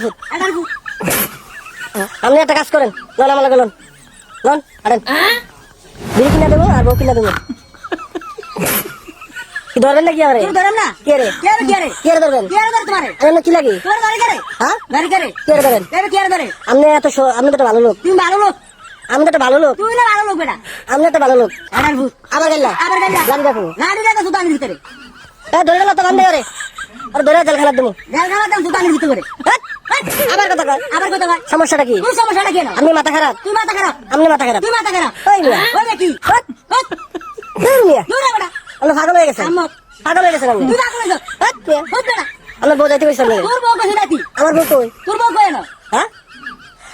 Foot আপনি একটা কাজ করেন, লন আমার লন লন আরেন বিড়ি কিনা দেবো আর বউ কিনা দেবো। কি ধরবেন নাকি আমারে? ধরেন না কে রে কে রে কে রে ধরবেন? কে রে ধরে তোমারে আমি কি লাগি? তোমার গাড়ি কে রে হ্যাঁ গাড়ি কে রে কে রে ধরেন? কে রে ধরে আপনি এত আপনি তো একটা ভালো লোক, তুমি ভালো লোক আমি তো একটা ভালো লোক, তুই না ভালো লোক বেটা আপনি একটা ভালো লোক। আড়ার ভূত আবার গেল আবার গাড়ি লাড়ি দেখো গাড়ি দেখা সুতানির ভিতরে ধরে গেল তো বান্ধে করে আর ধরে জেল খেলার দেবো। জেল খানা দাম সুতানির ভিতরে আবার কথা কয়, আবার কত ভাই সমস্যাটা কি? তুই সমস্যাটা কেন আপনি মাথা খারাপ, তুই মাথা খারাপ আপনি মাথা খারাপ। তুই মাথা খারাপ ওই মিয়া ওই কি দূর মিয়া, দূরে বেটা আপনি পাগল হয়ে গেছেন, আম্মক পাগল হয়ে গেছেন আপনি। তুই পাগল হইছ মিয়া, হত বেটা আপনার বউ যাইতে বলছেন তোর বউ কইছে নাকি আমার বউ কই? তোর বউ কই না হ্যাঁ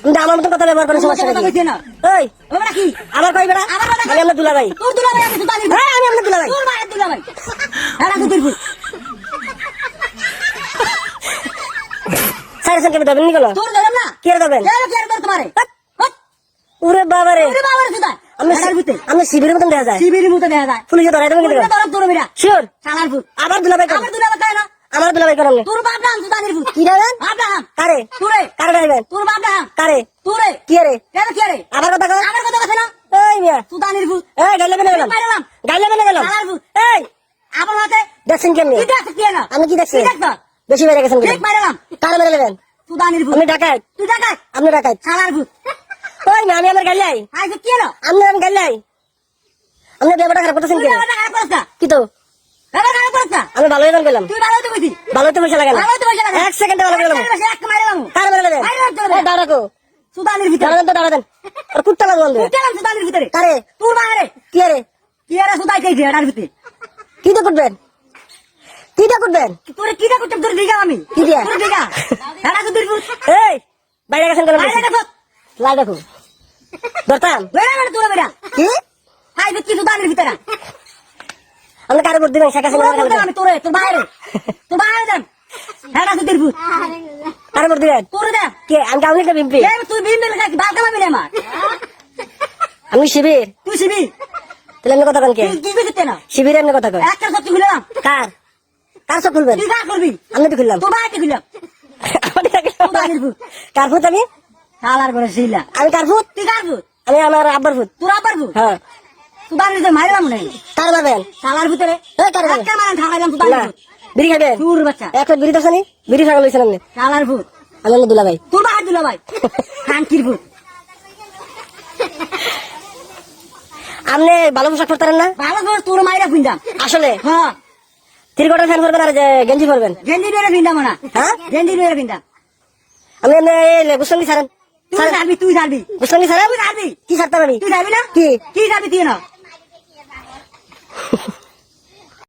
আপনি আমার মতো কথা ব্যবহার করেন, সমস্যাটা কথা কি? কইছে না ওই ও বেটা কি আমার কই বেড়া, আমার কথা আমি আপনার দুলা ভাই। তোর দুলা ভাই আমি সুতানির হ্যাঁ আমি আপনার দুলা ভাই। তোর মায়ের দুলা ভাই এরা সুতির ভূত সাড়ে সাত কেমন ধরবেন নি গেল? তোর ধরেন না কে ধরবেন? কে রে ধর তোমারে উরে বাবা রে, ওরে বাবা রে সুতা আমি আমি শিবিরের মতন দেখা যায়, শিবিরের মতো দেখা যায় পুলিশে ধরাই দেবেন তোর ধর তোর বেটা শিওর। শালার ভূত আবার দুলা ভাই আমার দুলা ভাই কয় না আমার দুলা ভাই করেন তোর বাপ নাম সুতানির ভূত কি ধরবেন? আব্রাহাম কারে তোরে কারে ধরবেন? তোর বাপ নাম কারে তোরে কি রে কে রে আবার কথা কয়? আমার কথা কথা না এই মিয়া সুতানির ভূত এই গাইলে বেনে গেলাম, মারলাম গাইলে বেনে গেলাম। শালার ভূত এই আমার হাতে দেখছেন কেমনি? কি দেখছ কি না আমি কি দেখছি? কি দেখছ বেশি বেড়ে গেছেন ঠিক মারলাম কারে মেরে নেবেন? সুতানির ভূত আমি ডাকাত, তুই দেখাই আপনি ডাকাত। শালার ভূত ওই না আমি আমার গাইলাই, আইছে কি না আমি গাইলাই, আপনি ব্যাপারটা খারাপ করতেছেন তুই কেন? আমার খারাপ করছ না কি তো আমার খারাপ করছ না আমি ভালো হয়ে গেলাম, তুই ভালো তো কইছি ভালো তো পয়সা লাগে না, ভালো তো পয়সা লাগে এক সেকেন্ডে ভালো গেলাম। এক মারলাম কারে মেরে নেবেন? মারলাম তোরে এই দাঁড়াকো, সুতানির ভিতরে দাঁড়াবেন তো দাঁড়াবেন, আর কুত্তা লাগবো বন্ধু। উঠলাম সুতানির ভিতরে কারে তোর বাইরে কি রে কি এরা সুতাই খাইছে এটার ভিতরে কি তো করবেন, কি তো করবেন? তোরে কিটা করতে তোর দিগা আমি কি দিয়া? তোর দিগা এটা সুতির ভূত এই বাইরে গেছেন কেন? বাইরে দেখো লাই দেখো ধরতাম বেড়া মানে তোর বেড়া কি হাই দেখি সুতানির ভিতরে আপনি কারে ভোট দিবেন? শেখ তোর হাসিনা আমি তোরে তোর বাইরে দেন এটা সুতির ভূত কারে ভোট দিবেন? তোর দে কে আমি কাউকে একটা বিম্পি, তুই বিন দিলে কি বাল কামাবি না আমার আমি শিবির, তুই শিবি তাহলে এমনি কথা কেন? কে তুই কি করতে না শিবির এমনি কথা কয়? একটা সত্যি খুললাম কার কার সব খুলবেন? তুই কার করবি আমি তো খুললাম তোর বাইরে খুললাম সুতানির ভূত কার ভূত? আমি শালার করে শিলা আমি কার ভূত? তুই কার ভূত আমি আমার আব্বার ভূত। তোর আবার ভূত হ্যাঁ সুতানির ভিতরে মারলাম না কার মারবেন? শালার ভিতরে এই কার মারবেন? একটা মারান ঠাকাইলাম সুতানির না ভূত বিড়ি খাবেন? তোর বাচ্চা এক প্লেট বিড়ি দোকানি বিড়ি খাওয়া লইছেন আপনি, শালার ভূত আমি আপনার দুলা ভাই। তোর বাইরে দিল ভাই হাঙ্কির ভূত আপনি ভালো পোশাক পরতেন না? ভালো করে তোর মাইরা ফিন্দাম আসলে হ্যাঁ ত্রিকোটার ফ্যান করবেন আর যে গেঞ্জি পরবেন? গেঞ্জি দিয়ে ফিন্দাম না হ্যাঁ গেঞ্জি দিয়ে ফিন্দাম আমি এমনি গুসঙ্গি ছাড়েন, তুই যাবি গুসঙ্গি ছাড়েন তুই যাবি কি ছাড়তাম আমি? তুই যাবি না কি কি যাবি তুই না